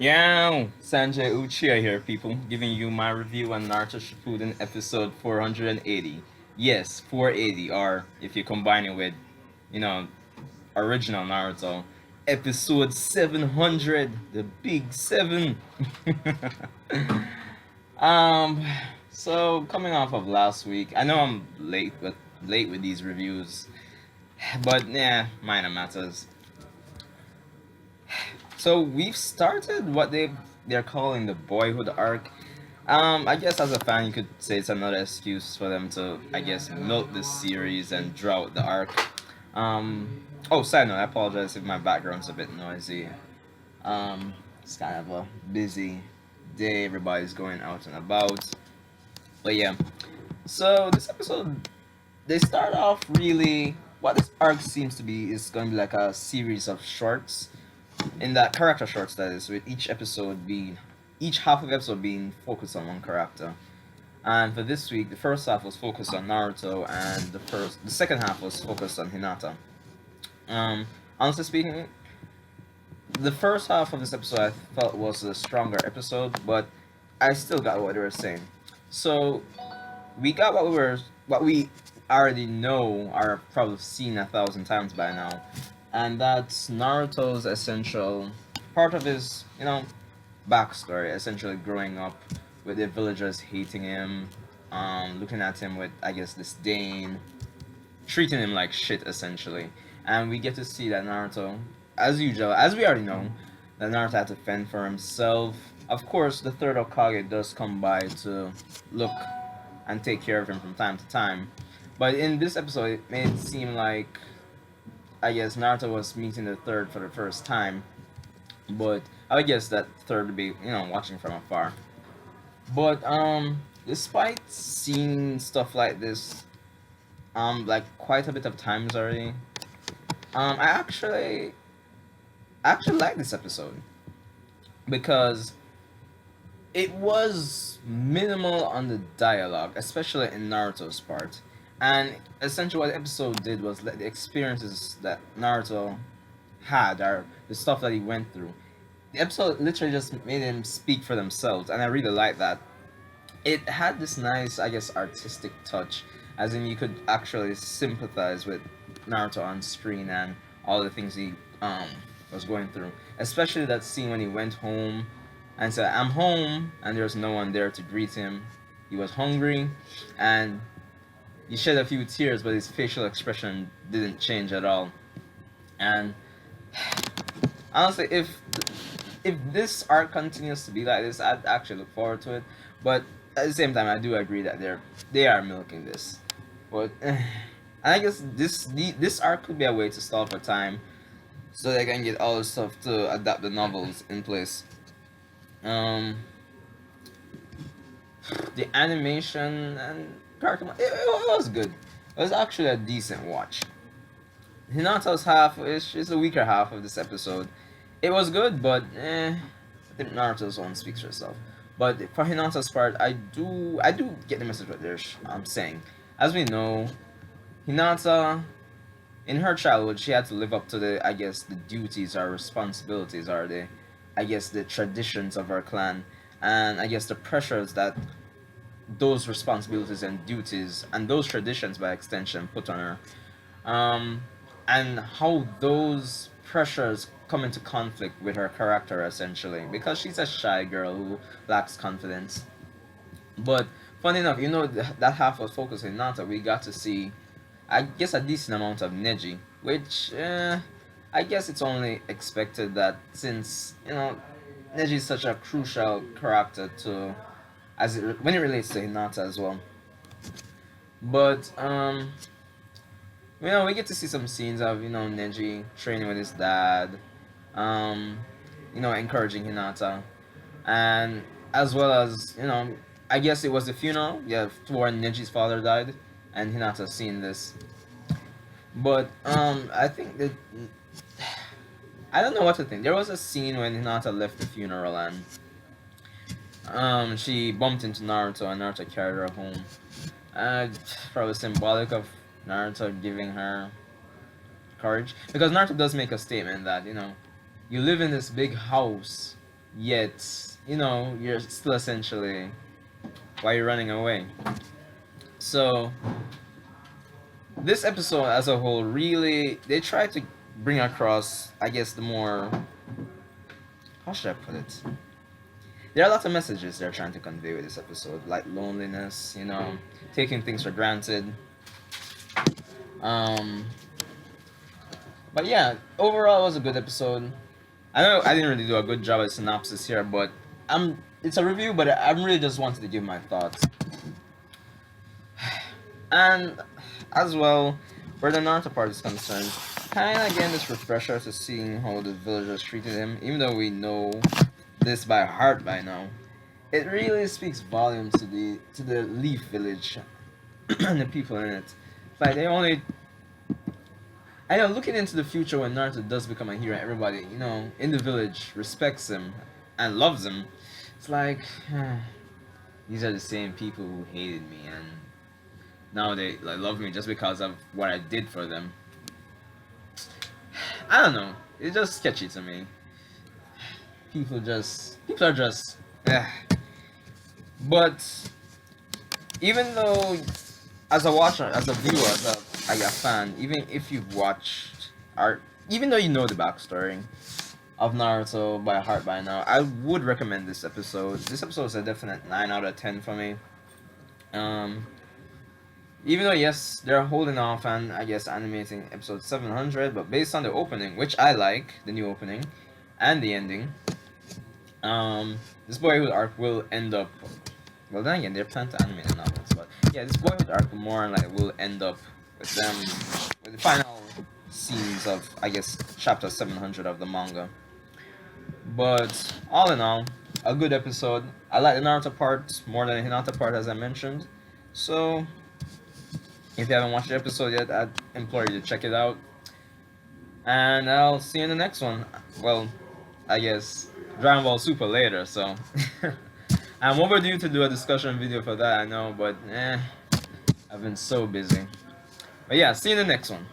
Yo, Sanjay Uchiha here, people, giving you my review on Naruto Shippuden episode 480. Yes, 480, or if you combine it with, you know, original Naruto, episode 700, the big 7. um, so coming off of last week, I know I'm late with these reviews, but yeah, minor matters. So we've started what they're calling the Boyhood arc. I guess as a fan, you could say it's another excuse for them to, I guess, milk this series and draw out the arc. Side note, I apologize if my background's a bit noisy. It's kind of a busy day. Everybody's going out and about. But yeah, so this episode, they start off really. What this arc seems to be is going to be like a series of shorts in that character shorts, that is, with each half of the episode being focused on one character. And for this week, the first half was focused on Naruto, and the second half was focused on Hinata. Honestly speaking, the first half of this episode I felt was a stronger episode, but I still got what they were saying. So we got what we already know, or probably seen 1,000 times by now, and that's Naruto's essential part of his, backstory. Essentially, growing up with the villagers hating him, looking at him with, I guess, disdain, treating him like shit, essentially. And we get to see that Naruto, as usual, as we already know, that Naruto had to fend for himself. Of course, the third Hokage does come by to look and take care of him from time to time. But in this episode, it made it seem like, I guess, Naruto was meeting the third for the first time. But I guess that third would be, watching from afar. But despite seeing stuff like this, like quite a bit of times already, I actually like this episode because it was minimal on the dialogue, especially in Naruto's part. And essentially, what the episode did was let the experiences that Naruto had, or the stuff that he went through, the episode literally just made him speak for themselves, and I really like that. It had this nice, I guess, artistic touch, as in you could actually sympathize with Naruto on screen and all the things he was going through. Especially that scene when he went home and said, "I'm home," and there's no one there to greet him. He was hungry, and he shed a few tears, but his facial expression didn't change at all. And honestly, if this arc continues to be like this, I'd actually look forward to it. But at the same time, I do agree that they are milking this. But and I guess this arc could be a way to stall for time, so they can get all the stuff to adapt the novels in place. Um, the animation and character, it was good. It was actually a decent watch. Hinata's half is a weaker half of this episode. It was good, but I think Naruto's one speaks for itself. But for Hinata's part, I do get the message what they're saying. As we know, Hinata, in her childhood, she had to live up to the, I guess, the duties or responsibilities, or the, I guess, the traditions of her clan, and I guess the pressures that those responsibilities and duties and those traditions by extension put on her, um, and how those pressures come into conflict with her character, essentially, because she's a shy girl who lacks confidence. But funny enough, that half was focused in Nata. We got to see, I guess, a decent amount of Neji, which I guess it's only expected that, since Neji is such a crucial character to, when it relates to Hinata as well. But we get to see some scenes of Neji training with his dad, um, encouraging Hinata, and as well as I guess it was the funeral, yeah, where Neji's father died, and Hinata seeing this. But I think that I don't know what to think. There was a scene when Hinata left the funeral, and she bumped into Naruto, and Naruto carried her home. Uh, Probably symbolic of Naruto giving her courage, because Naruto does make a statement that you live in this big house yet you're still essentially why you're running away. So this episode as a whole really they try to bring across I guess the more how should I put it? There are a lot of messages they're trying to convey with this episode, like loneliness, taking things for granted. Um, but yeah, overall it was a good episode. I know I didn't really do a good job at synopsis here, but it's a review, but I'm really just wanted to give my thoughts. And as well, where the Naruto part is concerned, kinda again this refresher to seeing how the villagers treated him, even though we know this by heart by now. It really speaks volumes to the Leaf Village and the people in it. Like they only I know looking into the future when Naruto does become a hero, everybody, in the village respects him and loves him. It's like these are the same people who hated me and now they like love me just because of what I did for them. I don't know. It's just sketchy to me. People are just but even though as a watcher, as a viewer, as a fan, even if you've watched art, even though you know the backstory of Naruto by heart by now, I would recommend this episode. This episode is a definite 9 out of 10 for me. Even though yes, they're holding off and I guess animating episode 700, but based on the opening, which I like, the new opening, and the ending, this Boyhood arc will end up. Well, then again, they're planning to animate the novels, but yeah, this Boyhood arc more like will end up with them with the final scenes of I guess chapter 700 of the manga. But all in all, a good episode. I like the Naruto part more than the Hinata part, as I mentioned. So if you haven't watched the episode yet, I'd implore you to check it out. And I'll see you in the next one. Well, I guess Dragon Ball Super later, so I'm overdue to do a discussion video for that, I know, but I've been so busy. But yeah, see you in the next one.